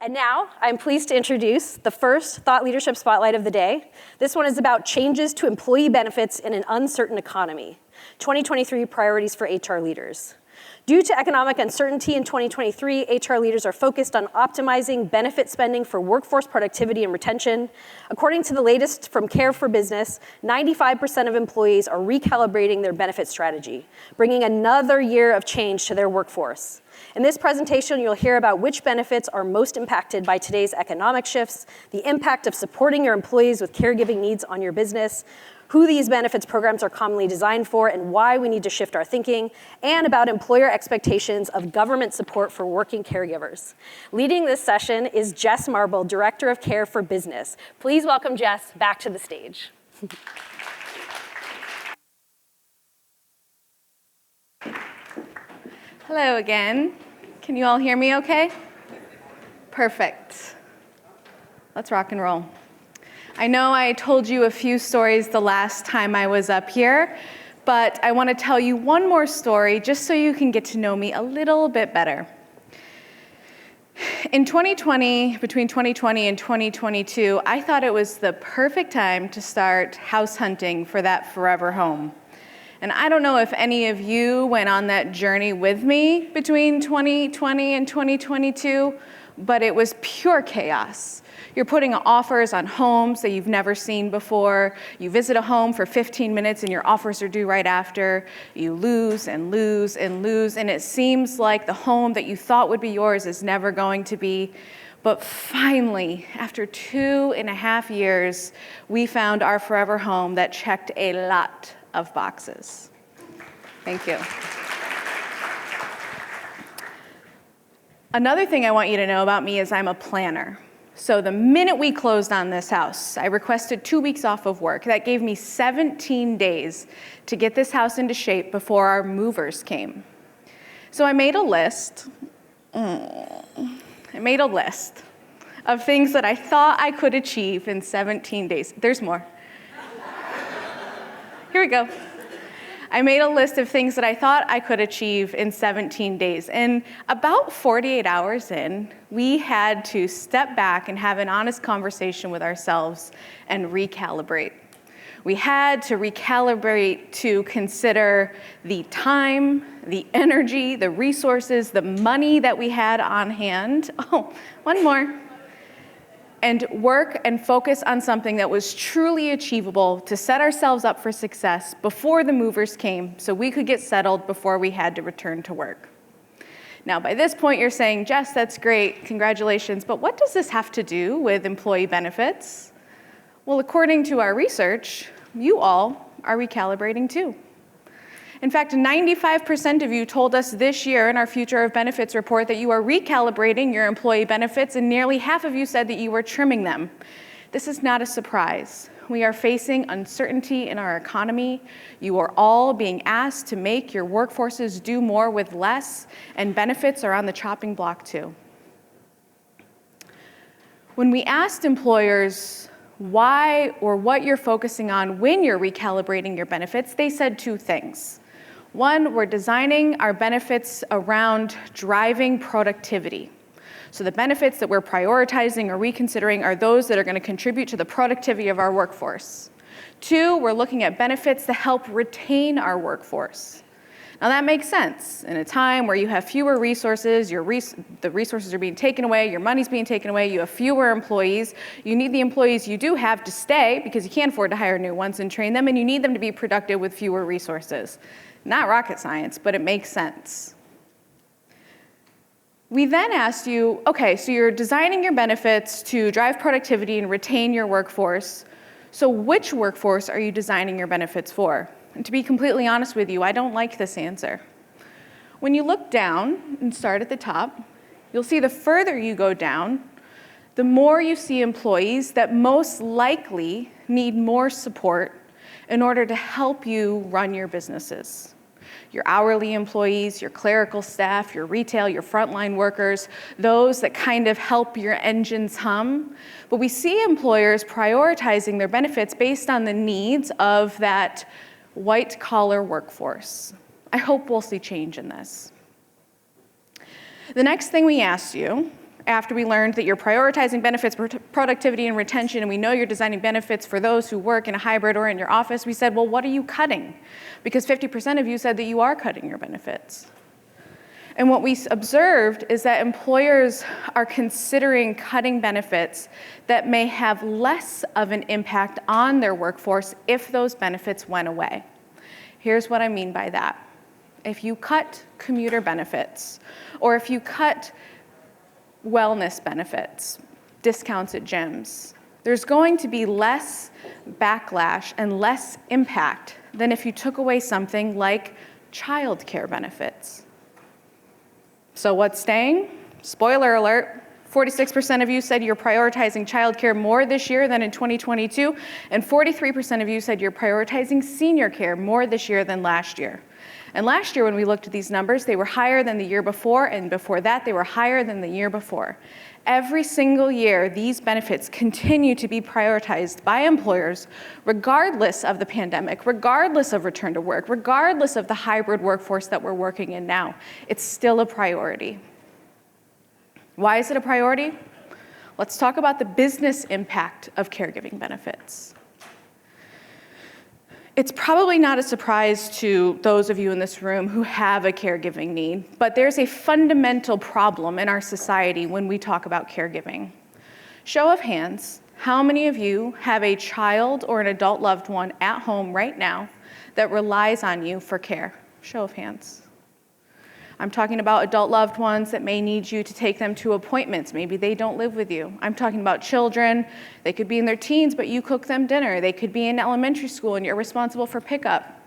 And now, I'm pleased to introduce the first Thought Leadership Spotlight of the day. This one is about changes to employee benefits in an uncertain economy, 2023 priorities for HR leaders. Due to economic uncertainty in 2023, HR leaders are focused on optimizing benefit spending for workforce productivity and retention. According to the latest from Care for Business, 95% of employees are recalibrating their benefit strategy, bringing another year of change to their workforce. In this presentation, you'll hear about which benefits are most impacted by today's economic shifts, the impact of supporting your employees with caregiving needs on your business, who these benefits programs are commonly designed for and why we need to shift our thinking, and about employer expectations of government support for working caregivers. Leading this session is Jess Marble, Director of Care for Business. Please welcome Jess back to the stage. Hello again. Can you all hear me okay? Perfect. Let's rock and roll. I know I told you a few stories the last time I was up here, but I want to tell you one more story just so you can get to know me a little bit better. In 2020, between 2020 and 2022, I thought it was the perfect time to start house hunting for that forever home. And I don't know if any of you went on that journey with me between 2020 and 2022, but it was pure chaos. You're putting offers on homes that you've never seen before. You visit a home for 15 minutes and your offers are due right after. You lose and lose and lose, and it seems like the home that you thought would be yours is never going to be. But finally, after 2.5 years, we found our forever home that checked a lot of boxes. Thank you. Another thing I want you to know about me is I'm a planner. So the minute we closed on this house, I requested 2 weeks off of work. That gave me 17 days to get this house into shape before our movers came. So I made a list. Of things that I thought I could achieve in 17 days. There's more. Here we go. I made a list of things that I thought I could achieve in 17 days. And about 48 hours in, we had to step back and have an honest conversation with ourselves and recalibrate. We had to recalibrate to consider the time, the energy, the resources, the money that we had on hand. Oh, one more. And work and focus on something that was truly achievable to set ourselves up for success before the movers came so we could get settled before we had to return to work. Now, by this point, you're saying, Jess, that's great, congratulations, but what does this have to do with employee benefits? Well, according to our research, you all are recalibrating too. In fact, 95% of you told us this year in our Future of Benefits report that you are recalibrating your employee benefits, and nearly half of you said that you were trimming them. This is not a surprise. We are facing uncertainty in our economy. You are all being asked to make your workforces do more with less, and benefits are on the chopping block too. When we asked employers why or what you're focusing on when you're recalibrating your benefits, they said two things. One, we're designing our benefits around driving productivity. So the benefits that we're prioritizing or reconsidering are those that are going to contribute to the productivity of our workforce. Two, we're looking at benefits that help retain our workforce. Now that makes sense. In a time where you have fewer resources, the resources are being taken away, your money's being taken away, you have fewer employees, you need the employees you do have to stay because you can't afford to hire new ones and train them, and you need them to be productive with fewer resources. Not rocket science, but it makes sense. We then asked you, okay, so you're designing your benefits to drive productivity and retain your workforce. So which workforce are you designing your benefits for? And to be completely honest with you, I don't like this answer. When you look down and start at the top, you'll see the further you go down, the more you see employees that most likely need more support in order to help you run your businesses. Your hourly employees, your clerical staff, your retail, your frontline workers, those that kind of help your engines hum. But we see employers prioritizing their benefits based on the needs of that white-collar workforce. I hope we'll see change in this. The next thing we asked you after we learned that you're prioritizing benefits, productivity, and retention, and we know you're designing benefits for those who work in a hybrid or in your office, we said, well, what are you cutting? Because 50% of you said that you are cutting your benefits. And what we observed is that employers are considering cutting benefits that may have less of an impact on their workforce if those benefits went away. Here's what I mean by that. If you cut commuter benefits, or if you cut wellness benefits, discounts at gyms, there's going to be less backlash and less impact than if you took away something like childcare benefits. So what's staying? Spoiler alert, 46% of you said you're prioritizing childcare more this year than in 2022, and 43% of you said you're prioritizing senior care more this year than last year. And last year, when we looked at these numbers, they were higher than the year before, and before that, they were higher than the year before. Every single year, these benefits continue to be prioritized by employers, regardless of the pandemic, regardless of return to work, regardless of the hybrid workforce that we're working in now. It's still a priority. Why is it a priority? Let's talk about the business impact of caregiving benefits. It's probably not a surprise to those of you in this room who have a caregiving need, but there's a fundamental problem in our society when we talk about caregiving. Show of hands, how many of you have a child or an adult loved one at home right now that relies on you for care? Show of hands. I'm talking about adult loved ones that may need you to take them to appointments. Maybe they don't live with you. I'm talking about children. They could be in their teens, but you cook them dinner. They could be in elementary school and you're responsible for pickup.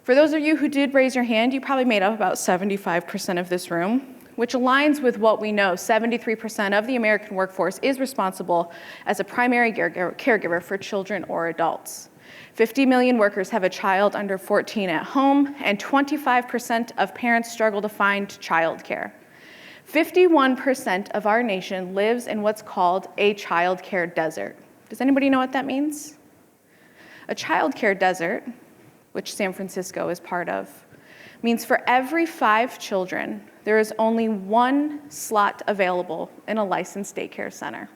For those of you who did raise your hand, you probably made up about 75% of this room, which aligns with what we know. 73% of the American workforce is responsible as a primary caregiver for children or adults. 50 million workers have a child under 14 at home, and 25% of parents struggle to find childcare. 51% of our nation lives in what's called a childcare desert. Does anybody know what that means? A childcare desert, which San Francisco is part of, means for every 5 children, there is only 1 slot available in a licensed daycare center.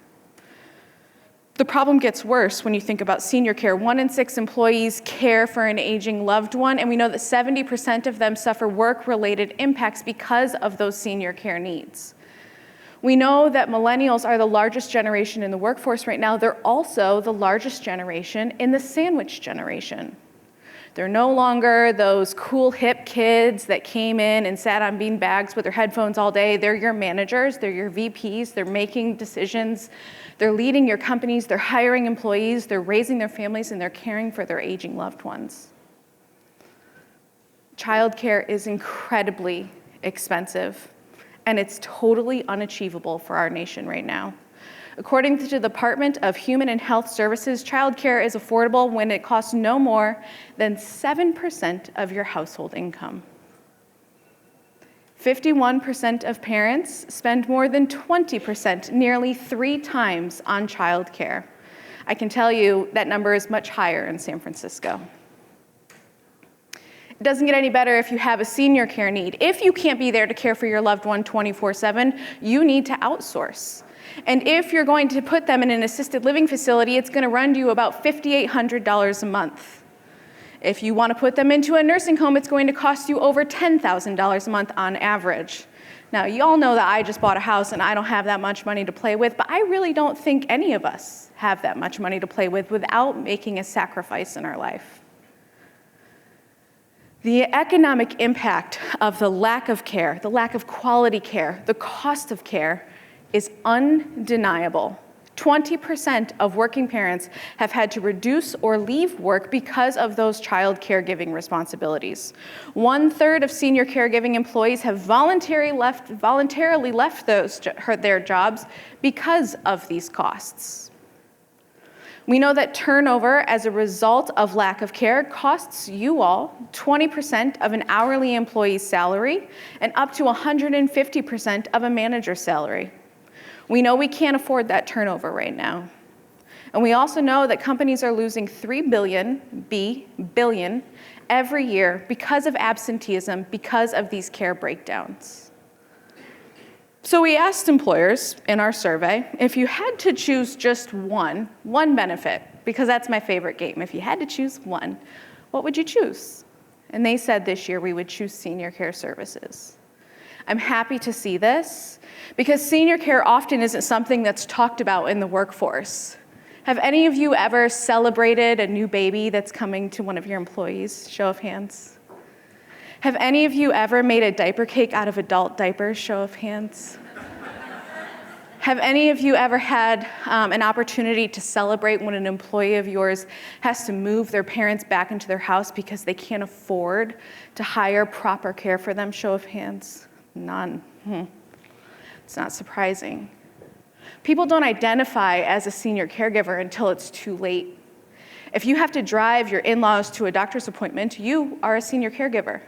The problem gets worse when you think about senior care. 1 in 6 employees care for an aging loved one, and we know that 70% of them suffer work-related impacts because of those senior care needs. We know that millennials are the largest generation in the workforce right now. They're also the largest generation in the sandwich generation. They're no longer those cool, hip kids that came in and sat on bean bags with their headphones all day. They're your managers, they're your VPs, they're making decisions, they're leading your companies, they're hiring employees, they're raising their families, and they're caring for their aging loved ones. Childcare is incredibly expensive, and it's totally unachievable for our nation right now. According to the Department of Human and Health Services, childcare is affordable when it costs no more than 7% of your household income. 51% of parents spend more than 20%, nearly 3 times, on childcare. I can tell you that number is much higher in San Francisco. It doesn't get any better if you have a senior care need. If you can't be there to care for your loved one 24/7, you need to outsource. And if you're going to put them in an assisted living facility, it's going to run you about $5,800 a month. If you want to put them into a nursing home, it's going to cost you over $10,000 a month on average. Now, you all know that I just bought a house and I don't have that much money to play with, but I really don't think any of us have that much money to play with without making a sacrifice in our life. The economic impact of the lack of care, the lack of quality care, the cost of care is undeniable. 20% of working parents have had to reduce or leave work because of those child caregiving responsibilities. 1/3 of senior caregiving employees have voluntarily left their jobs because of these costs. We know that turnover as a result of lack of care costs you all 20% of an hourly employee's salary and up to 150% of a manager's salary. We know we can't afford that turnover right now. And we also know that companies are losing $3 billion every year because of absenteeism, because of these care breakdowns. So we asked employers in our survey, if you had to choose just one benefit, because that's my favorite game, if you had to choose one, what would you choose? And they said this year we would choose senior care services. I'm happy to see this, because senior care often isn't something that's talked about in the workforce. Have any of you ever celebrated a new baby that's coming to one of your employees? Show of hands. Have any of you ever made a diaper cake out of adult diapers? Show of hands. Have any of you ever had an opportunity to celebrate when an employee of yours has to move their parents back into their house because they can't afford to hire proper care for them? Show of hands. None. It's not surprising. People don't identify as a senior caregiver until it's too late. If you have to drive your in-laws to a doctor's appointment, you are a senior caregiver.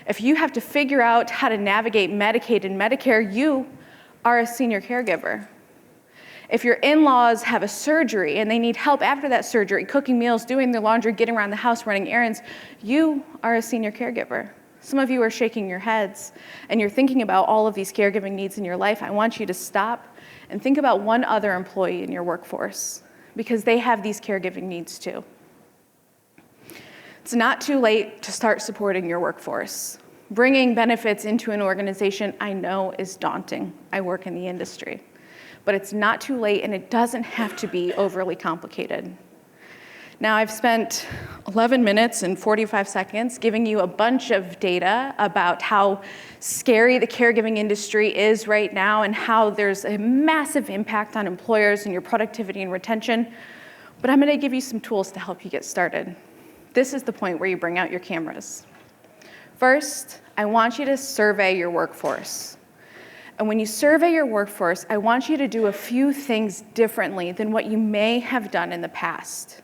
If you have to figure out how to navigate Medicaid and Medicare, you are a senior caregiver. If your in-laws have a surgery and they need help after that surgery, cooking meals, doing their laundry, getting around the house, running errands, you are a senior caregiver. Some of you are shaking your heads and you're thinking about all of these caregiving needs in your life. I want you to stop and think about one other employee in your workforce, because they have these caregiving needs too. It's not too late to start supporting your workforce. Bringing benefits into an organization, I know, is daunting. I work in the industry. But it's not too late, and it doesn't have to be overly complicated. Now, I've spent 11 minutes and 45 seconds giving you a bunch of data about how scary the caregiving industry is right now and how there's a massive impact on employers and your productivity and retention. But I'm going to give you some tools to help you get started. This is the point where you bring out your cameras. First, I want you to survey your workforce. And when you survey your workforce, I want you to do a few things differently than what you may have done in the past.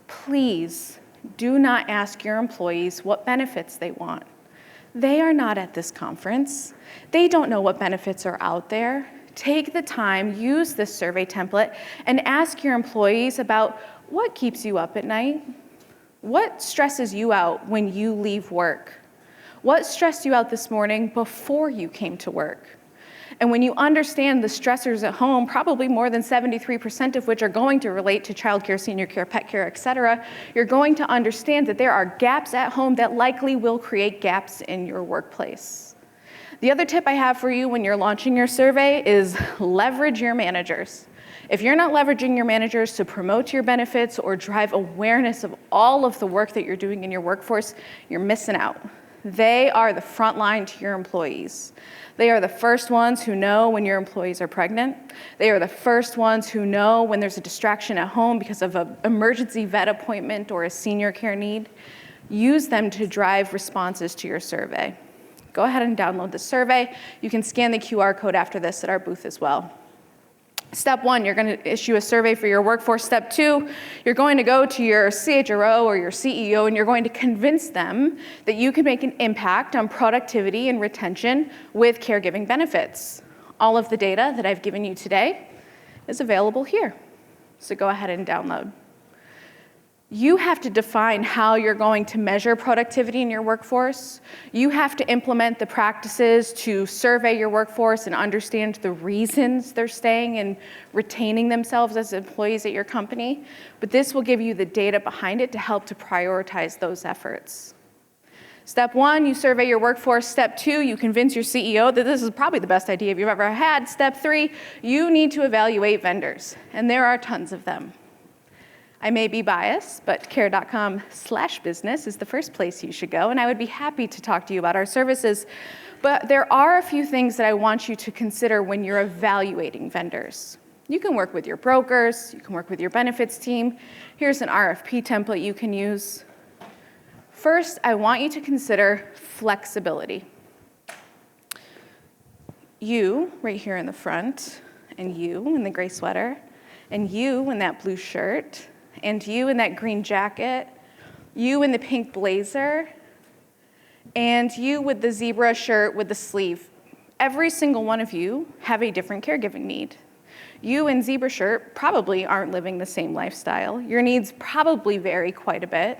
Please do not ask your employees what benefits they want. They are not at this conference. They don't know what benefits are out there. Take the time, use this survey template, and ask your employees about what keeps you up at night. What stresses you out when you leave work? What stressed you out this morning before you came to work? And when you understand the stressors at home, probably more than 73% of which are going to relate to childcare, senior care, pet care, et cetera, you're going to understand that there are gaps at home that likely will create gaps in your workplace. The other tip I have for you when you're launching your survey is leverage your managers. If you're not leveraging your managers to promote your benefits or drive awareness of all of the work that you're doing in your workforce, you're missing out. They are the front line to your employees. They are the first ones who know when your employees are pregnant. They are the first ones who know when there's a distraction at home because of an emergency vet appointment or a senior care need. Use them to drive responses to your survey. Go ahead and download the survey. You can scan the QR code after this at our booth as well. Step 1, you're going to issue a survey for your workforce. Step 2, you're going to go to your CHRO or your CEO and you're going to convince them that you can make an impact on productivity and retention with caregiving benefits. All of the data that I've given you today is available here. So go ahead and download. You have to define how you're going to measure productivity in your workforce. You have to implement the practices to survey your workforce and understand the reasons they're staying and retaining themselves as employees at your company. But this will give you the data behind it to help to prioritize those efforts. Step 1, you survey your workforce. Step 2, you convince your CEO that this is probably the best idea you've ever had. Step 3, you need to evaluate vendors, and there are tons of them. I may be biased, but care.com/business is the first place you should go, and I would be happy to talk to you about our services. But there are a few things that I want you to consider when you're evaluating vendors. You can work with your brokers, you can work with your benefits team. Here's an RFP template you can use. First, I want you to consider flexibility. You, right here in the front, and you in the gray sweater, and you in that blue shirt, and you in that green jacket, you in the pink blazer, and you with the zebra shirt with the sleeve. Every single one of you have a different caregiving need. You in zebra shirt probably aren't living the same lifestyle. Your needs probably vary quite a bit.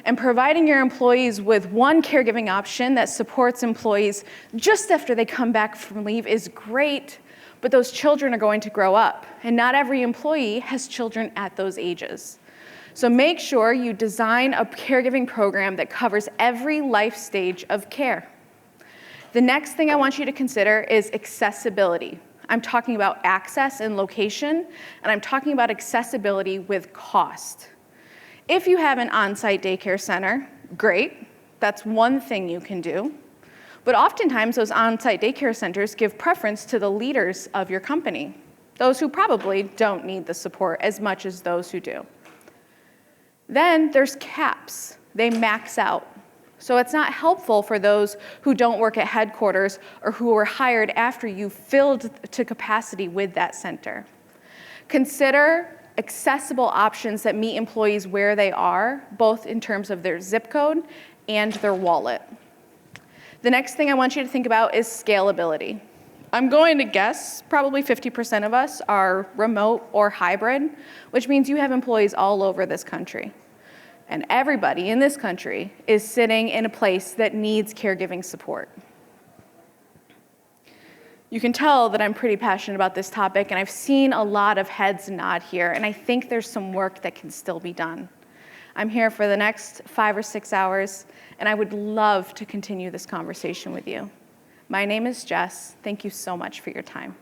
And providing your employees with one caregiving option that supports employees just after they come back from leave is great, but those children are going to grow up, and not every employee has children at those ages. So make sure you design a caregiving program that covers every life stage of care. The next thing I want you to consider is accessibility. I'm talking about access and location, and I'm talking about accessibility with cost. If you have an on-site daycare center, great. That's one thing you can do. But oftentimes, those on-site daycare centers give preference to the leaders of your company, those who probably don't need the support as much as those who do. Then there's caps. They max out. So it's not helpful for those who don't work at headquarters or who were hired after you filled to capacity with that center. Consider accessible options that meet employees where they are, both in terms of their zip code and their wallet. The next thing I want you to think about is scalability. I'm going to guess probably 50% of us are remote or hybrid, which means you have employees all over this country. And everybody in this country is sitting in a place that needs caregiving support. You can tell that I'm pretty passionate about this topic, and I've seen a lot of heads nod here, and I think there's some work that can still be done. I'm here for the next 5 or 6 hours, and I would love to continue this conversation with you. My name is Jess. Thank you so much for your time.